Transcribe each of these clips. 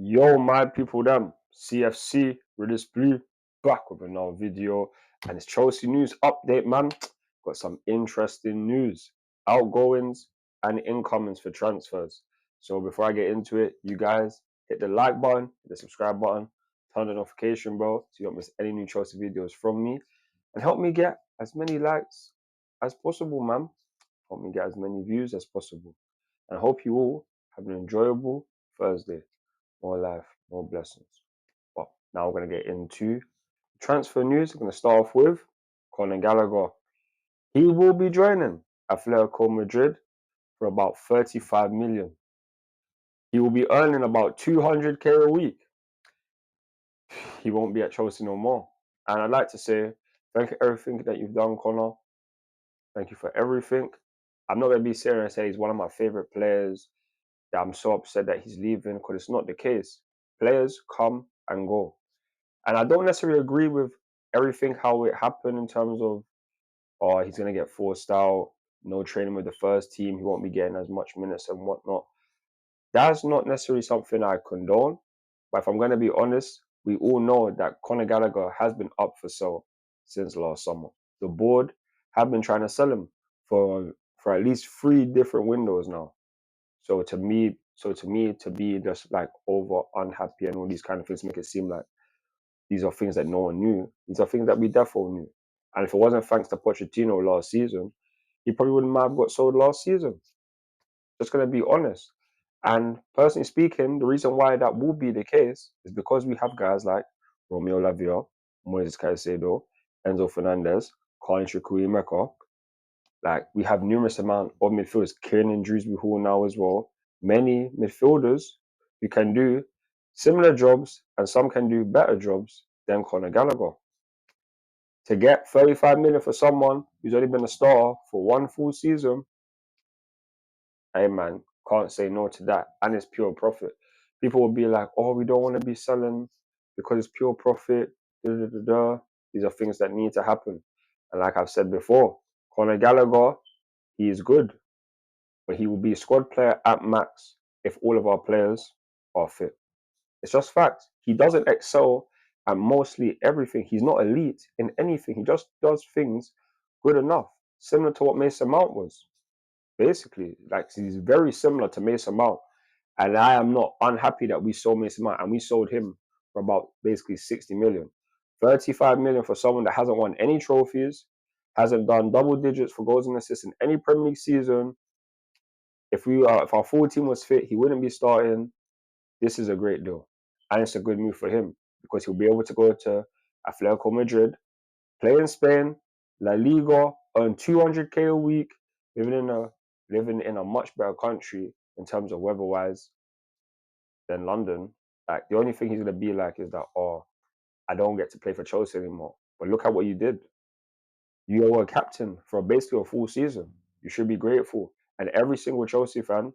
Yo, my people, them CFC Redis Blue back with another video, and it's Chelsea news update, man. Got some interesting news, outgoings and incomings for transfers. So before I get into it, you guys hit the like button, hit the subscribe button, turn the notification bell so you don't miss any new Chelsea videos from me, and help me get as many likes as possible, man. Help me get as many views as possible, and I hope you all have an enjoyable Thursday. More life, more blessings. But now we're going to get into transfer news. I'm going to start off with Conor Gallagher. He will be joining Atletico Madrid for about 35 million. He will be earning about 200k a week. He won't be at Chelsea no more. And I'd like to say thank you for everything that you've done, Conor. Thank you for everything. I'm not going to be serious and say he's one of my favorite players, that I'm so upset that he's leaving, because it's not the case. Players come and go. And I don't necessarily agree with everything how it happened in terms of, oh, he's going to get forced out, no training with the first team, he won't be getting as much minutes and whatnot. That's not necessarily something I condone. But if I'm going to be honest, we all know that Conor Gallagher has been up for sale since last summer. The board have been trying to sell him for at least 3 different windows now. So to me, to be just like over unhappy and all these kind of things make it seem like these are things that no one knew. These are things that we definitely knew. And if it wasn't thanks to Pochettino last season, he probably wouldn't have got sold last season. Just going to be honest. And personally speaking, the reason why that will be the case is because we have guys like Romeo Lavia, Moises Caicedo, Enzo Fernandez, Colin Chukwuemeka. Like, we have numerous amount of midfielders. Kieran Dewsbury Hall now as well. Many midfielders who can do similar jobs, and some can do better jobs than Conor Gallagher. To get 35 million for someone who's only been a starter for 1 full season, hey man, can't say no to that. And it's pure profit. People will be like, oh, we don't want to be selling because it's pure profit. Da, da, da, da. These are things that need to happen. And like I've said before, Conor Gallagher, he is good, but he will be a squad player at max if all of our players are fit. It's just fact. He doesn't excel at mostly everything. He's not elite in anything. He just does things good enough, similar to what Mason Mount was. Basically, like, he's very similar to Mason Mount. And I am not unhappy that we sold Mason Mount, and we sold him for about basically 60 million. 35 million for someone that hasn't won any trophies, hasn't done double digits for goals and assists in any Premier League season. If our full team was fit, he wouldn't be starting. This is a great deal. And it's a good move for him because he'll be able to go to Atletico Madrid, play in Spain, La Liga, earn 200k a week, living in a much better country in terms of weather-wise than London. Like, the only thing he's gonna be like is that, oh, I don't get to play for Chelsea anymore. But look at what you did. You were a captain for basically a full season. You should be grateful. And every single Chelsea fan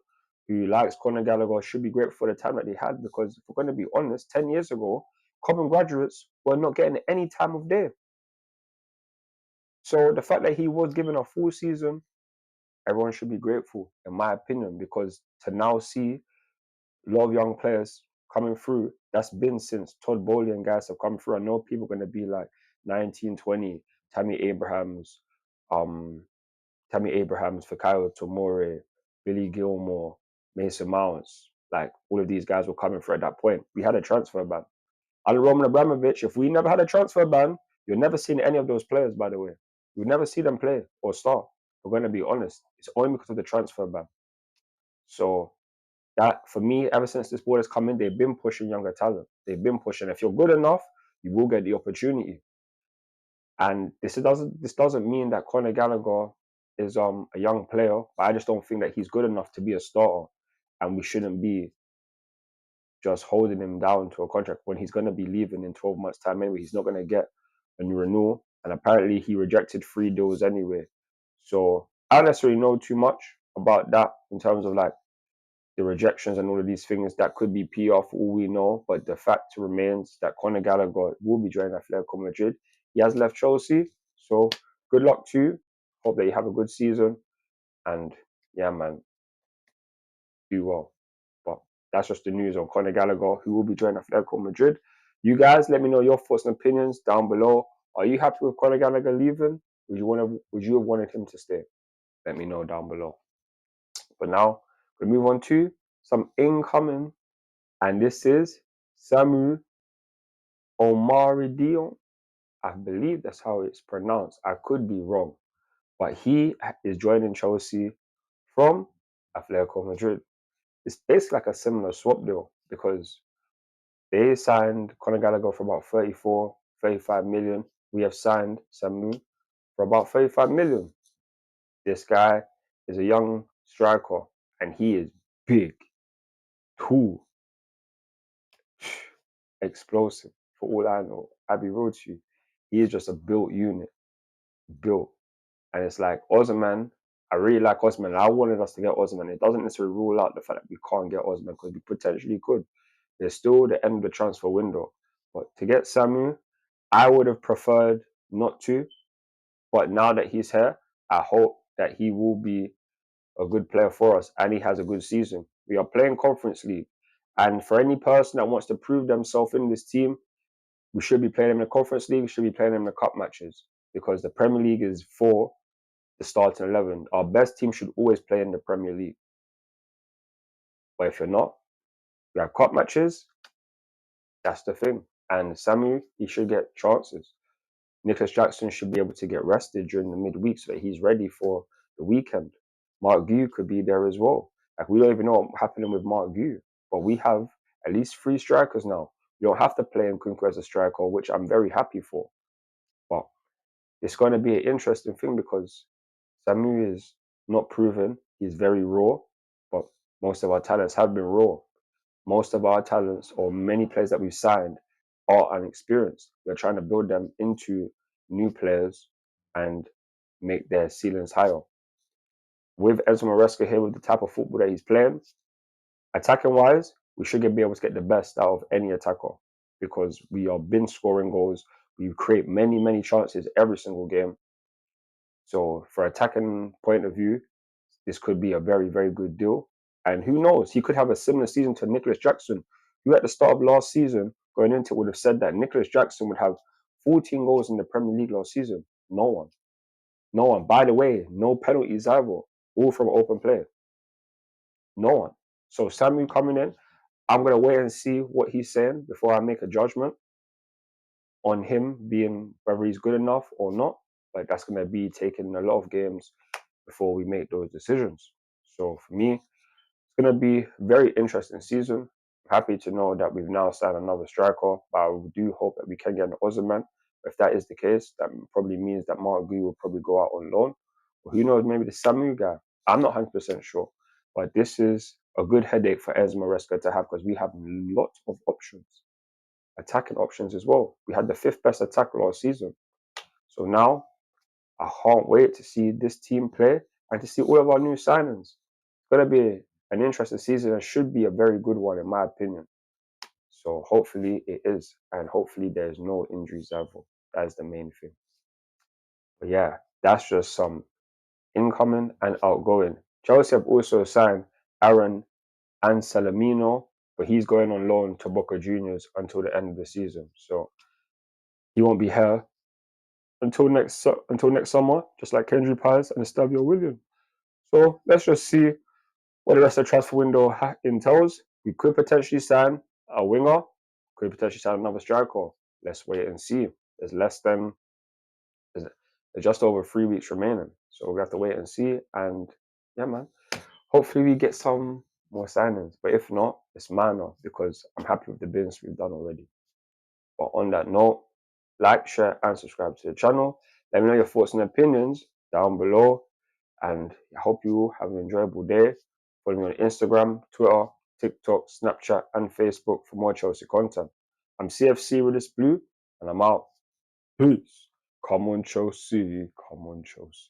who likes Conor Gallagher should be grateful for the time that they had, because if we're going to be honest, 10 years ago, common graduates were not getting any time of day. So the fact that he was given a full season, everyone should be grateful, in my opinion, because to now see a lot of young players coming through, that's been since Todd Bowley and guys have come through. I know people are going to be like 19, 20, Tammy Abrahams, Fikayo Tomori, Billy Gilmore, Mason Mounts, like, all of these guys were coming through at that point. We had a transfer ban. And Roman Abramovich, if we never had a transfer ban, you'll never see any of those players, by the way. You'll never see them play or start. We're going to be honest. It's only because of the transfer ban. So that, for me, ever since this board has come in, they've been pushing younger talent. They've been pushing. If you're good enough, you will get the opportunity. And this doesn't mean that Conor Gallagher is a young player, but I just don't think that he's good enough to be a starter, and we shouldn't be just holding him down to a contract when he's going to be leaving in 12 months' time anyway. He's not going to get a new renewal, and apparently he rejected 3 deals anyway. So I don't necessarily know too much about that in terms of like the rejections and all of these things. That could be PR for all we know, but the fact remains that Conor Gallagher will be joining Atletico Madrid. He has left Chelsea, so good luck to you. Hope that you have a good season, and yeah, man, do well. But that's just the news on Conor Gallagher, who will be joining Atletico Madrid. You guys, let me know your thoughts and opinions down below. Are you happy with Conor Gallagher leaving? Would you have wanted him to stay? Let me know down below. But now we move on to some incoming, and this is Samu Omorodion. I believe that's how it's pronounced. I could be wrong, but he is joining Chelsea from Atletico Madrid. It's basically like a similar swap deal because they signed Conor Gallagher for about 34, 35 million. We have signed Samu for about 35 million. This guy is a young striker and he is big, tall, explosive. For all I know, I'll be real to you. He is just a built unit, built. And it's like Osman, I really like Osman. I wanted us to get Osman. It doesn't necessarily rule out the fact that we can't get Osman because we potentially could. There's still the end of the transfer window. But to get Samu, I would have preferred not to. But now that he's here, I hope that he will be a good player for us and he has a good season. We are playing Conference League. And for any person that wants to prove themselves in this team, we should be playing them in the Conference League, we should be playing them in the cup matches because the Premier League is for the starting 11. Our best team should always play in the Premier League. But if you're not, we have cup matches, that's the thing. And Samu, he should get chances. Nicholas Jackson should be able to get rested during the midweek so that he's ready for the weekend. Mark Gu could be there as well. Like, we don't even know what's happening with Mark Gu, but we have at least 3 strikers now. You don't have to play Nkunku as a striker, which I'm very happy for. But it's going to be an interesting thing because Samu is not proven. He's very raw, but most of our talents have been raw. Most of our talents, or many players that we've signed, are inexperienced. We're trying to build them into new players and make their ceilings higher. With Enzo Maresca here, with the type of football that he's playing, attacking wise, we should be able to get the best out of any attacker because we have been scoring goals. We create many, many chances every single game. So, for attacking point of view, this could be a very, very good deal. And who knows, he could have a similar season to Nicholas Jackson, who at the start of last season, going into it, would have said that Nicholas Jackson would have 14 goals in the Premier League last season. No one. No one. By the way, no penalties either. All from open play. No one. So Samu coming in, I'm going to wait and see what he's saying before I make a judgment on him being whether he's good enough or not. But that's going to be taking a lot of games before we make those decisions. So for me, it's going to be a very interesting season. Happy to know that we've now signed another striker, but I do hope that we can get an Ozyman. If that is the case, that probably means that Mark Gui will probably go out on loan. Or who knows, maybe the Samu guy. I'm not 100% sure. But this is a good headache for Enzo Maresca to have because we have lots of options. Attacking options as well. We had the 5th best attack last season. So now, I can't wait to see this team play and to see all of our new signings. It's going to be an interesting season and should be a very good one in my opinion. So hopefully it is, and hopefully there's no injuries ever. That is the main thing. But yeah, that's just some incoming and outgoing. Chelsea have also signed Aaron Anselmino, but he's going on loan to Boca Juniors until the end of the season. So he won't be here until next summer, just like Kendry Pies and Estavio Williams. So let's just see what the rest of the transfer window entails. We could potentially sign a winger, could potentially sign another striker. Let's wait and see. There's just over 3 weeks remaining. So we have to wait and see. And yeah, man, hopefully we get some more signings. But if not, it's minor because I'm happy with the business we've done already. But on that note, like, share, and subscribe to the channel. Let me know your thoughts and opinions down below. And I hope you all have an enjoyable day. Follow me on Instagram, Twitter, TikTok, Snapchat, and Facebook for more Chelsea content. I'm CFC with this blue, and I'm out. Peace. Come on, Chelsea. Come on, Chelsea.